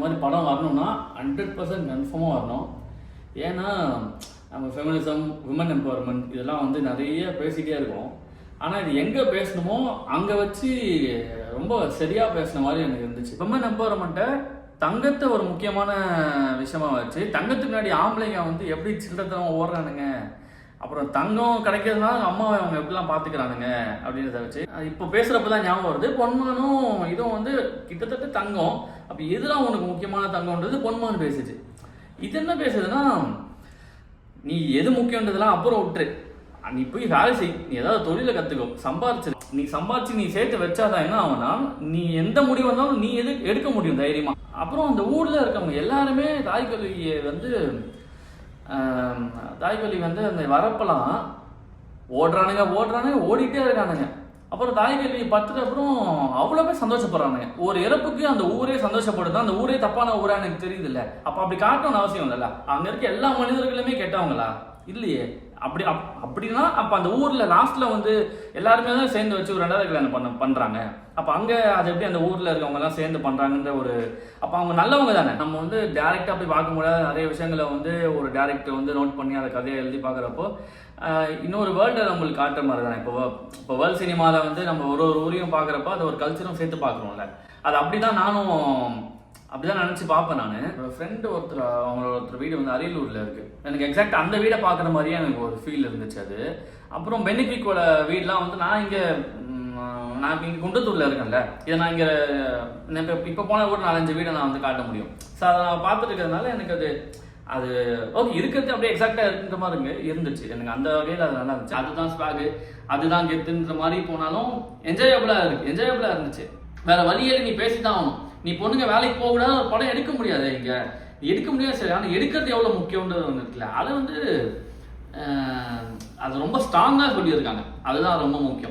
மாதிரி படம் வரணும்னா 100% கன்ஃபார்மாக வரணும். ஏன்னா நம்ம ஃபெமினிசம், விமன் எம்பவர்மெண்ட் இதெல்லாம் வந்து நிறைய பேசிகிட்டே இருக்கோம். ஆனால் இது எங்கே பேசணுமோ அங்கே வச்சு ரொம்ப சரியாக பேசின மாதிரி எனக்கு இருந்துச்சு. விமன் எம்பவர்மெண்ட்டை தங்கத்தை ஒரு முக்கியமான விஷயமா வச்சு, தங்கத்துக்கு முன்னாடி ஆம்பளைங்க வந்து எப்படி சில்லறத்தனம் ஓடுறானுங்க, அப்புறம் தங்கம் கிடைக்கிறதுனால அம்மாவை அவங்க எப்படிலாம் பார்த்துக்கிறானுங்க அப்படின்றத வச்சு இப்போ பேசுகிறப்ப தான் ஞாபகம் வருது. பொன்மானும் இதுவும் வந்து கிட்டத்தட்ட தங்கம். அப்போ எதுலாம் உனக்கு முக்கியமான தங்கம்ன்றது பொன்மான் பேசுச்சு. இது என்ன பேசுதுன்னா, நீ எது முக்கியன்றதெல்லாம் அப்புறம் விட்டுரு, நீ போய் வேலை செய், நீ ஏதாவது தொழிலை கற்றுக்கோ, சம்பாரிச்சு நீ சம்பாரிச்சு நீ சேர்த்து வச்சாதான் என்ன ஆகுனா, நீ எந்த முடிவு வந்தாலும் நீ எடுக்க முடியும் தைரியமா. அப்புறம் அந்த ஊரில் இருக்கவங்க எல்லாருமே தாய்க்கல்வியை வந்து தாய்க்கல்வி வந்து அந்த வரப்பெல்லாம் ஓடுறானுங்க ஓடிட்டே இருக்கானுங்க. அப்புறம் தாய்க்கல்வி பத்துட்டு அப்புறம் அவ்வளோ பேர் சந்தோஷப்படுறானுங்க. ஒரு இறப்புக்கு அந்த ஊரே சந்தோஷப்படுது. அந்த ஊரே தப்பான ஊரா எனக்கு தெரியுது இல்லை. அப்போ அப்படி காட்டணும்னு அவசியம் இல்லைல்ல. அங்கே இருக்க எல்லா மனிதர்களுமே கெட்டவங்களா இல்லையே. அப்படின்னா அப்போ அந்த ஊரில் லாஸ்ட்டில் வந்து எல்லாருமே தான் சேர்ந்து வச்சு ஒரு 2வது கல்யாணம் பண்ணுறாங்க. அப்போ அங்கே அது எப்படி அந்த ஊரில் இருக்கவங்கலாம் சேர்ந்து பண்ணுறாங்கன்ற ஒரு, அப்போ அவங்க நல்லவங்க தானே. நம்ம வந்து டேரெக்டாக போய் பார்க்க முடியாத நிறைய விஷயங்களை வந்து ஒரு டேரக்டர் வந்து நோட் பண்ணி அதை கதையை எழுதி பார்க்குறப்போ இன்னொரு வேர்ல்டை நம்மளுக்கு காட்டுற மாதிரி தானே. இப்போ வேர்ல்ட் சினிமாவில் வந்து நம்ம ஒரு ஊரையும் பார்க்குறப்போ அதை ஒரு கல்ச்சரும் சேர்த்து பார்க்குறோம்ல. அது அப்படி தான் நானும் அப்படிதான் நினச்சி பார்ப்பேன். நான் என்னோட ஃப்ரெண்டு ஒருத்தர் வீடு வந்து அரியலூரில் இருக்குது. எனக்கு எக்ஸாக்ட் அந்த வீடை பார்க்குற மாதிரியே எனக்கு ஒரு ஃபீல் இருந்துச்சு அது. அப்புறம் பெனிஃபிக்கோட வீடெலாம் வந்து நான் இங்கே குண்டத்தூரில் இருக்கேன்ல, இதை நான் இங்கே இப்போ போன கூட 4-5 வீடை நான் வந்து காட்ட முடியும். ஸோ அதை நான் பார்த்துட்டு இருக்கிறதுனால எனக்கு அது ஓகே இருக்கிறது அப்படியே எக்ஸாக்டாக இருக்குன்ற மாதிரி இருந்துச்சு. எனக்கு அந்த வகையில் அது நல்லா இருந்துச்சு. அதுதான் ஸ்வாகு, அதுதான் கெத்துன்ற மாதிரி போனாலும் என்ஜாயபிளாக இருந்துச்சு. வேற வழியில் நீ பேசிதான் ஆகணும். நீ பொண்ணுங்க வேலைக்கு போகக்கூடாது, ஒரு படம் எடுக்க முடியாது. இங்கே எடுக்க முடியாது சரி, ஆனால் எடுக்கிறது எவ்வளோ முக்கியன்றது ஒன்று இருக்குல்ல, அதை வந்து அது ரொம்ப ஸ்ட்ராங்காக சொல்லியிருக்காங்க. அதுதான் ரொம்ப முக்கியம்.